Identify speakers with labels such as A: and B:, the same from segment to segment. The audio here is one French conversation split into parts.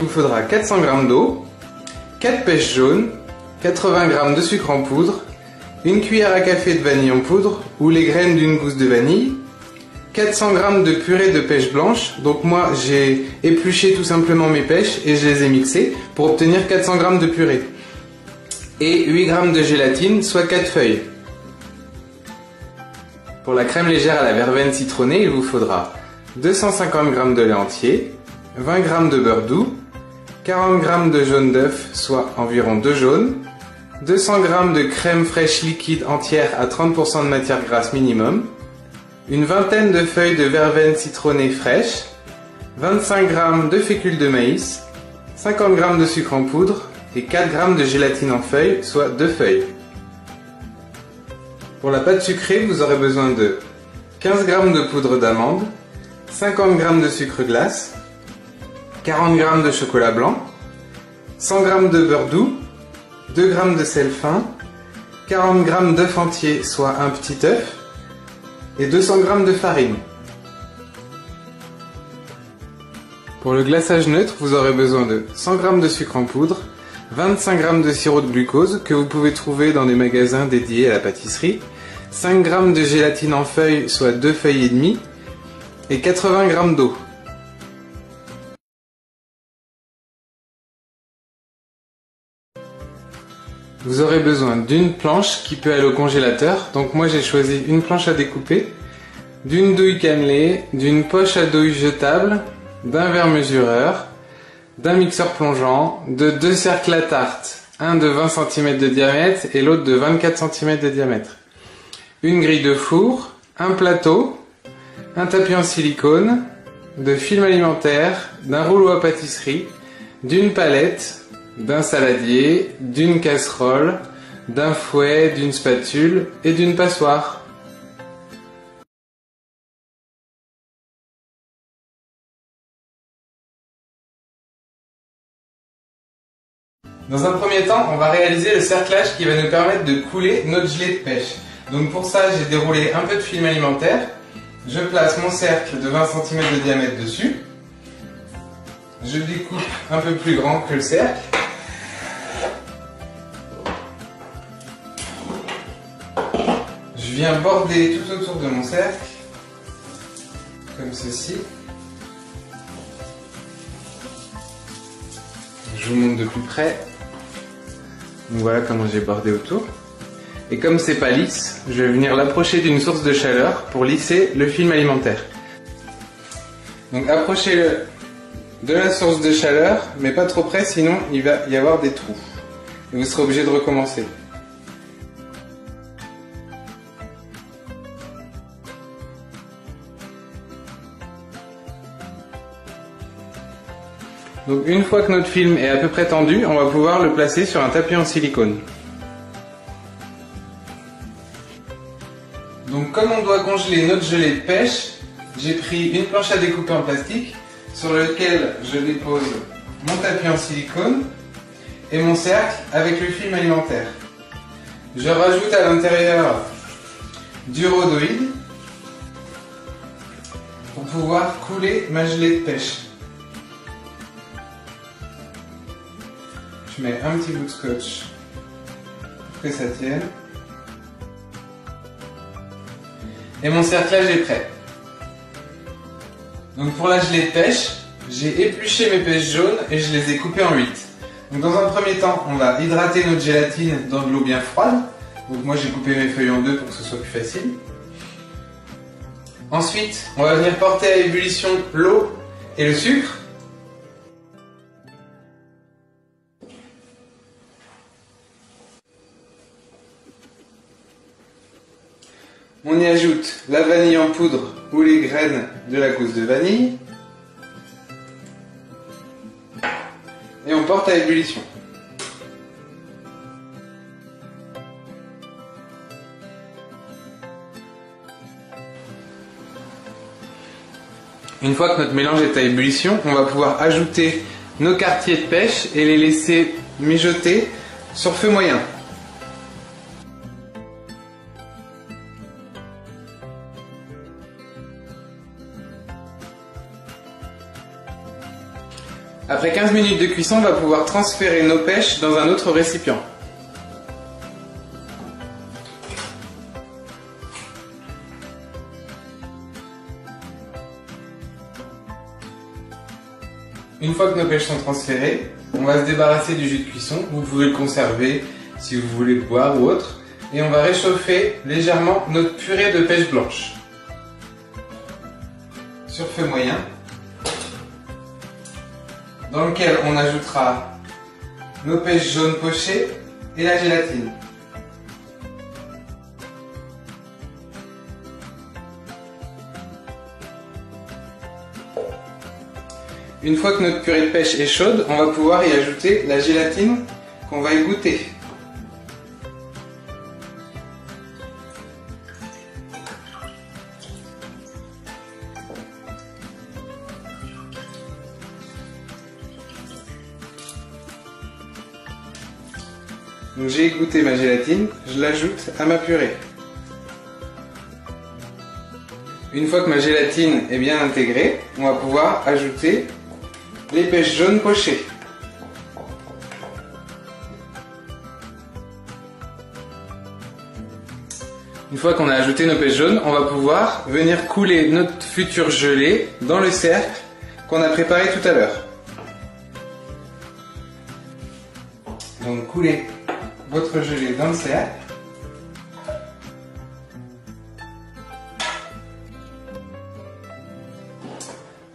A: Il vous faudra 400 g d'eau, 4 pêches jaunes, 80 g de sucre en poudre, une cuillère à café de vanille en poudre ou les graines d'une gousse de vanille, 400 g de purée de pêche blanche. Donc moi j'ai épluché tout simplement mes pêches et je les ai mixées pour obtenir 400 g de purée. Et 8 g de gélatine, soit 4 feuilles. Pour la crème légère à la verveine citronnée, il vous faudra 250 g de lait entier, 20 g de beurre doux, 40 g de jaune d'œuf, soit environ 2 jaunes, 200 g de crème fraîche liquide entière à 30% de matière grasse minimum, une vingtaine de feuilles de verveine citronnée fraîche, 25 g de fécule de maïs, 50 g de sucre en poudre et 4 g de gélatine en feuilles, soit 2 feuilles. Pour la pâte sucrée, vous aurez besoin de 15 g de poudre d'amande, 50 g de sucre glace, 40 g de chocolat blanc, 100 g de beurre doux, 2 g de sel fin, 40 g d'œuf entier, soit un petit œuf, et 200 g de farine. Pour le glaçage neutre, vous aurez besoin de 100 g de sucre en poudre, 25 g de sirop de glucose que vous pouvez trouver dans des magasins dédiés à la pâtisserie, 5 g de gélatine en feuilles, soit 2 feuilles et demie, et 80 g d'eau. Vous aurez besoin d'une planche qui peut aller au congélateur, donc moi j'ai choisi une planche à découper, d'une douille cannelée, d'une poche à douille jetable, d'un verre mesureur, d'un mixeur plongeant, de 2 cercles à tarte, un de 20 cm de diamètre et l'autre de 24 cm de diamètre, une grille de four, un plateau, un tapis en silicone, de film alimentaire, d'un rouleau à pâtisserie, d'une palette, d'un saladier, d'une casserole, d'un fouet, d'une spatule et d'une passoire. Dans un premier temps, on va réaliser le cerclage qui va nous permettre de couler notre gelée de pêche. Donc pour ça, j'ai déroulé un peu de film alimentaire. Je place mon cercle de 20 cm de diamètre dessus. Je découpe un peu plus grand que le cercle. Je viens border tout autour de mon cercle, comme ceci. Je vous montre de plus près. Donc voilà comment j'ai bordé autour. Et comme c'est pas lisse, je vais venir l'approcher d'une source de chaleur pour lisser le film alimentaire. Donc approchez-le de la source de chaleur, mais pas trop près, sinon il va y avoir des trous. Et vous serez obligé de recommencer. Donc une fois que notre film est à peu près tendu, on va pouvoir le placer sur un tapis en silicone. Donc comme on doit congeler notre gelée de pêche, j'ai pris une planche à découper en plastique sur lequel je dépose mon tapis en silicone et mon cercle avec le film alimentaire. Je rajoute à l'intérieur du rhodoïde pour pouvoir couler ma gelée de pêche. Je mets un petit bout de scotch pour que ça tienne. Et mon cerclage est prêt. Donc pour la gelée de pêche, j'ai épluché mes pêches jaunes et je les ai coupées en 8. Donc dans un premier temps, on va hydrater notre gélatine dans de l'eau bien froide. Donc moi j'ai coupé mes feuilles en deux pour que ce soit plus facile. Ensuite, on va venir porter à ébullition l'eau et le sucre. On y ajoute la vanille en poudre ou les graines de la gousse de vanille. Et on porte à ébullition. Une fois que notre mélange est à ébullition, on va pouvoir ajouter nos quartiers de pêche et les laisser mijoter sur feu moyen. Après 15 minutes de cuisson, on va pouvoir transférer nos pêches dans un autre récipient. Une fois que nos pêches sont transférées, on va se débarrasser du jus de cuisson. Vous pouvez le conserver si vous voulez le boire ou autre. Et on va réchauffer légèrement notre purée de pêche blanche. Sur feu moyen, dans lequel on ajoutera nos pêches jaunes pochées et la gélatine. Une fois que notre purée de pêche est chaude, on va pouvoir y ajouter la gélatine qu'on va égoutter. Donc j'ai égoutté ma gélatine, je l'ajoute à ma purée. Une fois que ma gélatine est bien intégrée, on va pouvoir ajouter les pêches jaunes pochées. Une fois qu'on a ajouté nos pêches jaunes, on va pouvoir venir couler notre futur gelée dans le cercle qu'on a préparé tout à l'heure. Donc coulez votre gelée dans le cercle.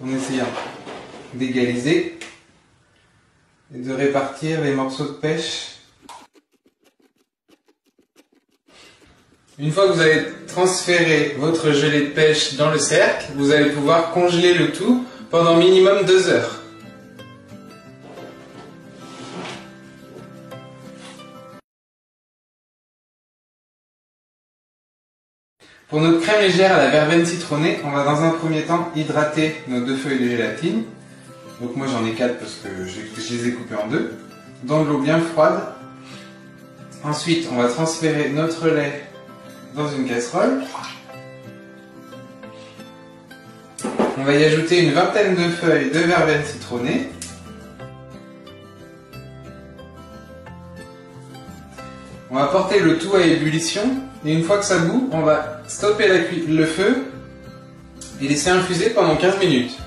A: En essayant d'égaliser et de répartir les morceaux de pêche. Une fois que vous avez transféré votre gelée de pêche dans le cercle, vous allez pouvoir congeler le tout pendant minimum 2 heures. Pour notre crème légère à la verveine citronnée, on va dans un premier temps hydrater nos 2 feuilles de gélatine. Donc moi j'en ai 4 parce que je les ai coupées en 2. Dans de l'eau bien froide. Ensuite on va transférer notre lait dans une casserole. On va y ajouter une vingtaine de feuilles de verveine citronnée. On va porter le tout à ébullition et une fois que ça bout, on va stopper le feu et laisser infuser pendant 15 minutes.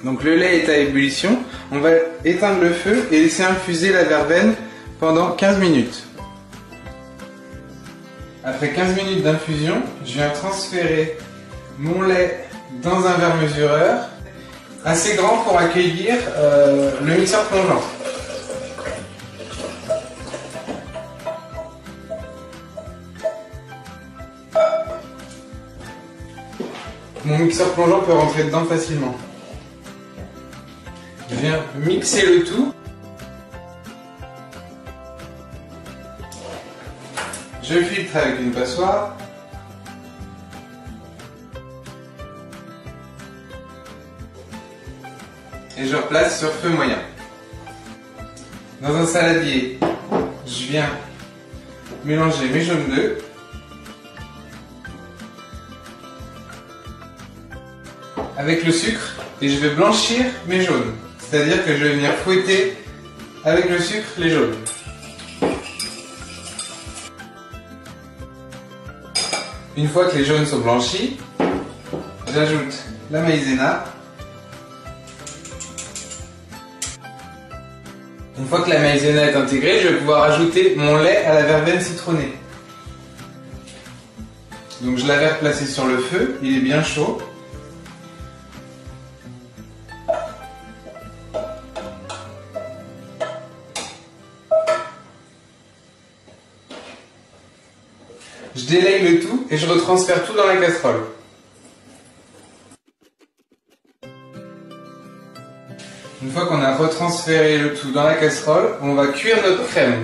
A: Donc le lait est à ébullition, on va éteindre le feu et laisser infuser la verveine pendant 15 minutes. Après 15 minutes d'infusion, je viens transférer mon lait dans un verre mesureur assez grand pour accueillir le mixeur plongeant. Mon mixeur plongeant peut rentrer dedans facilement. Je viens mixer le tout. Je filtre avec une passoire. Et je replace sur feu moyen. Dans un saladier, je viens mélanger mes jaunes d'œufs. Avec le sucre et je vais blanchir mes jaunes. C'est-à-dire que je vais venir fouetter avec le sucre les jaunes. Une fois que les jaunes sont blanchis, j'ajoute la maïzena. Une fois que la maïzena est intégrée, je vais pouvoir ajouter mon lait à la verveine citronnée. Donc je l'avais replacé sur le feu, il est bien chaud. Je délaye le tout et je retransfère tout dans la casserole. Une fois qu'on a retransféré le tout dans la casserole, on va cuire notre crème.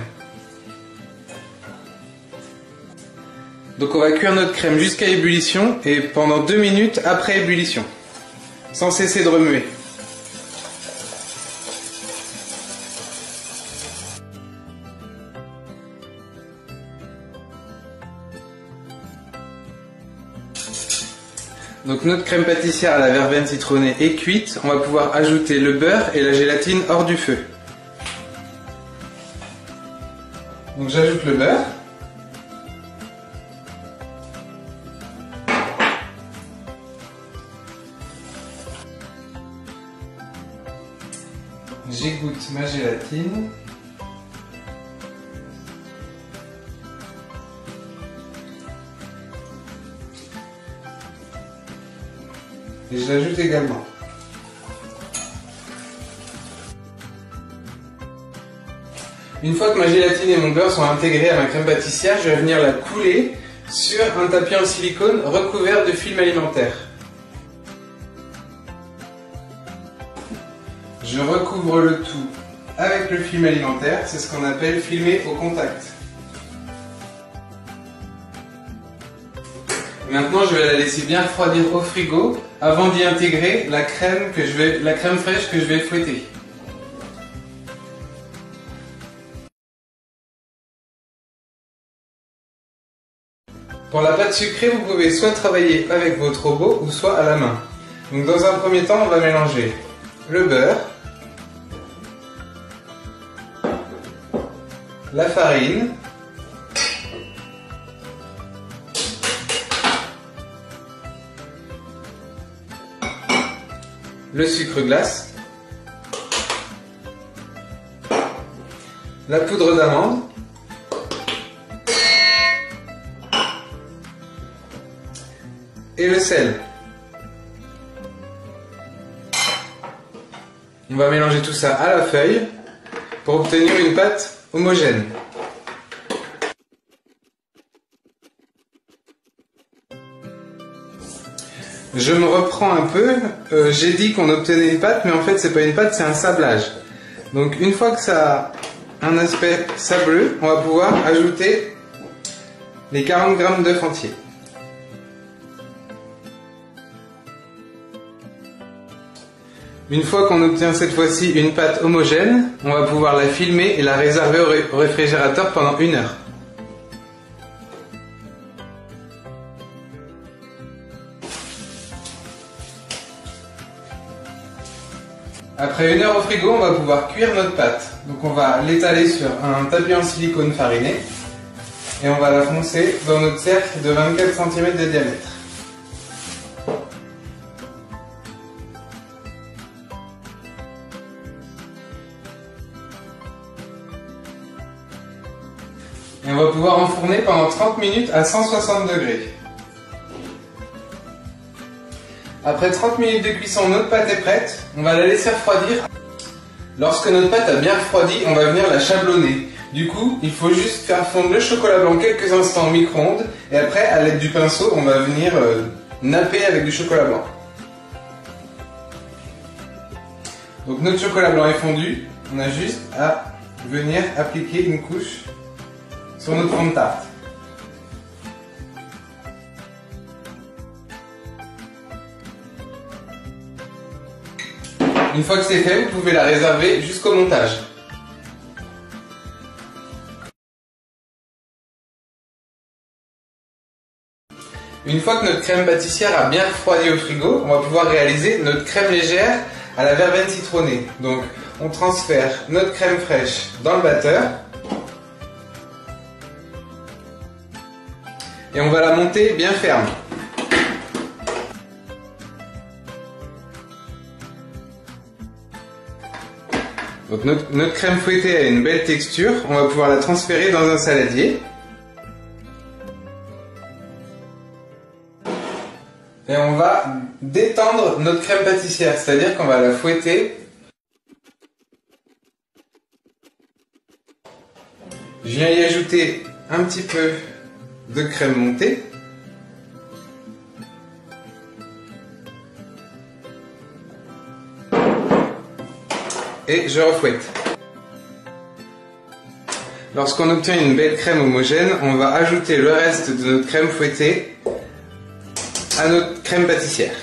A: Donc on va cuire notre crème jusqu'à ébullition et pendant 2 minutes après ébullition, sans cesser de remuer. Donc notre crème pâtissière à la verveine citronnée est cuite. On va pouvoir ajouter le beurre et la gélatine hors du feu. Donc j'ajoute le beurre. J'égoutte ma gélatine. Et je l'ajoute également. Une fois que ma gélatine et mon beurre sont intégrés à ma crème pâtissière, je vais venir la couler sur un tapis en silicone recouvert de film alimentaire. Je recouvre le tout avec le film alimentaire, c'est ce qu'on appelle filmer au contact. Maintenant, je vais la laisser bien refroidir au frigo avant d'y intégrer la crème fraîche que je vais fouetter. Pour la pâte sucrée, vous pouvez soit travailler avec votre robot ou soit à la main. Donc dans un premier temps, on va mélanger le beurre, la farine, le sucre glace, la poudre d'amande, et le sel. On va mélanger tout ça à la feuille pour obtenir une pâte homogène. Je me reprends un peu, j'ai dit qu'on obtenait une pâte, mais en fait c'est pas une pâte, c'est un sablage. Donc une fois que ça a un aspect sableux, on va pouvoir ajouter les 40 g d'œufs entiers. Une fois qu'on obtient cette fois-ci une pâte homogène, on va pouvoir la filmer et la réserver au réfrigérateur pendant 1 heure. Après 1 heure au frigo, on va pouvoir cuire notre pâte. Donc on va l'étaler sur un tapis en silicone fariné et on va la foncer dans notre cercle de 24 cm de diamètre. Et on va pouvoir enfourner pendant 30 minutes à 160 degrés. Après 30 minutes de cuisson, notre pâte est prête. On va la laisser refroidir. Lorsque notre pâte a bien refroidi, on va venir la chablonner. Du coup, il faut juste faire fondre le chocolat blanc quelques instants au micro-ondes. Et après, à l'aide du pinceau, on va venir napper avec du chocolat blanc. Donc notre chocolat blanc est fondu. On a juste à venir appliquer une couche sur notre fond de tarte. Une fois que c'est fait, vous pouvez la réserver jusqu'au montage. Une fois que notre crème pâtissière a bien refroidi au frigo, on va pouvoir réaliser notre crème légère à la verveine citronnée. Donc on transfère notre crème fraîche dans le batteur. Et on va la monter bien ferme. Donc notre crème fouettée a une belle texture, on va pouvoir la transférer dans un saladier. Et on va détendre notre crème pâtissière, c'est-à-dire qu'on va la fouetter. Je viens y ajouter un petit peu de crème montée. Et je refouette. Lorsqu'on obtient une belle crème homogène, on va ajouter le reste de notre crème fouettée à notre crème pâtissière.